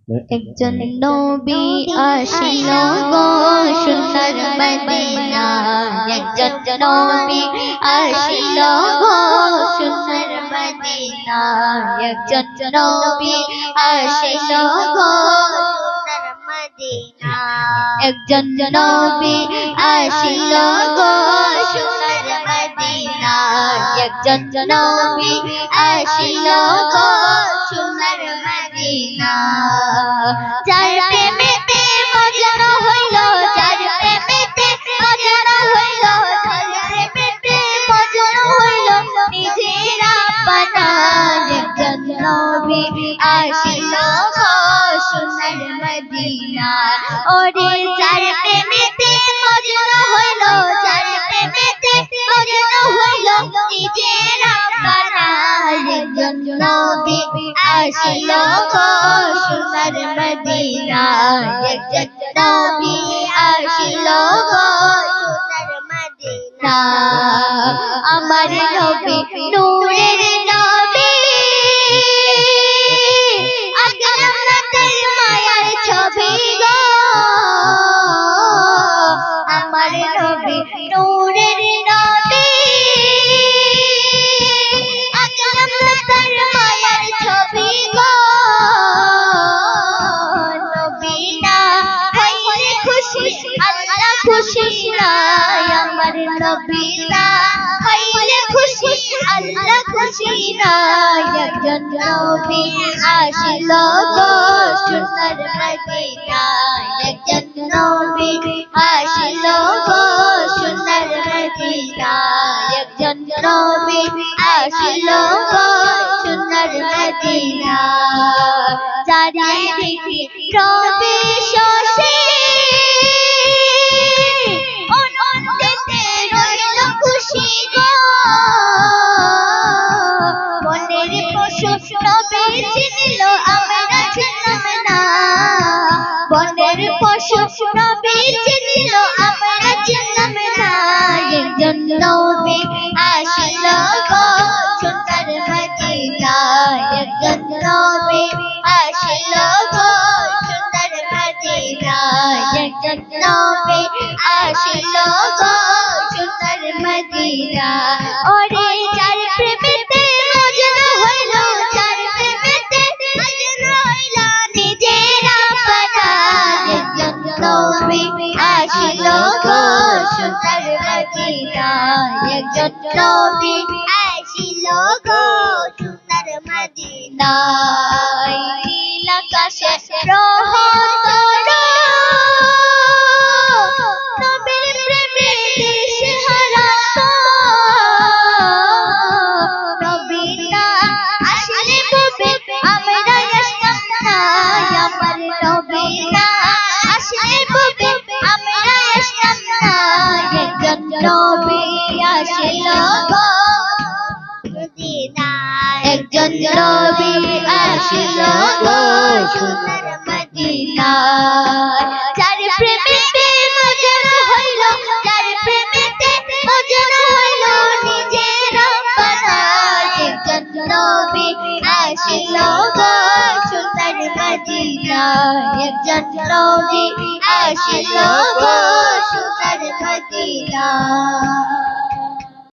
একজন নবী আসিল গো সোনার মদিনা একজন নবী আসিল গো সোনার মদিনা একজন নবী আসিল গো সোনার মদিনা একজন নবী আসিল গো সোনার মদিনা একজন নবী আসিল গো সোনার মদিনা যার প্রেমেতে মজনু হইল যার প্রেমেতে মজনু হইল যার প্রেমেতে মজনু হইল নিজের আপনা একজন নবী আসিল গো সোনার মদিনা ওরে যার প্রেমেতে মজনু হইল যার প্রেমেতে মজনু হইল নিজের আপনা একজন নবী আসিল গো সোনার মদিনা একজন নবী আসিল গো সোনার মদিনা আমার নবী নূরের নবী আকরাম নাথের মায়ার ছবি গো আমার নবী নূরের নবী আকরাম নাথের মায়ার ছবি গো খুশি নাই আমার নবী না হইলে খুশি আল্লাহ খুশি নাই একজন নবী আসিল গো সোনার মদিনা একজন নবী আসিল গো সোনার মদিনা একজন নবী আসিল গো সোনার মদিনা চারিদিকে রবি শশী বনের পশু নবী চিনিল আমরা চিনলাম না একজন নবী আসিল গো সোনার মদিনা একজন নবী আসিল গো সোনার মদিনা একজন নবী আসিল গো সোনার মদিনা ওরে যার প্রেমেতে মজনু হইল যার প্রেমেতে মজনু হইল নিজের আপনা একজন নবী আসিল গো সোনার মদিনা একজন নবী আসিল গো সোনার মদিনা নীল আকাশে রহমত নবীর প্রেমে দেশে হারাত নবী না আসলে বুবে আমরা আসতাম না আমার নবী না আসলে বুবে আমরা আসতাম না একজন নবী আসিল গো মদিনা একজন নবী আসিল গো সোনার মদিনা যার প্রেমেতে মজনু হইল যার প্রেমেতে মজনু হইল নিজের আপনা একজন নবী আসিল গো সোনার মদিনা একজন নবী আসিল গো সোনার মদিনা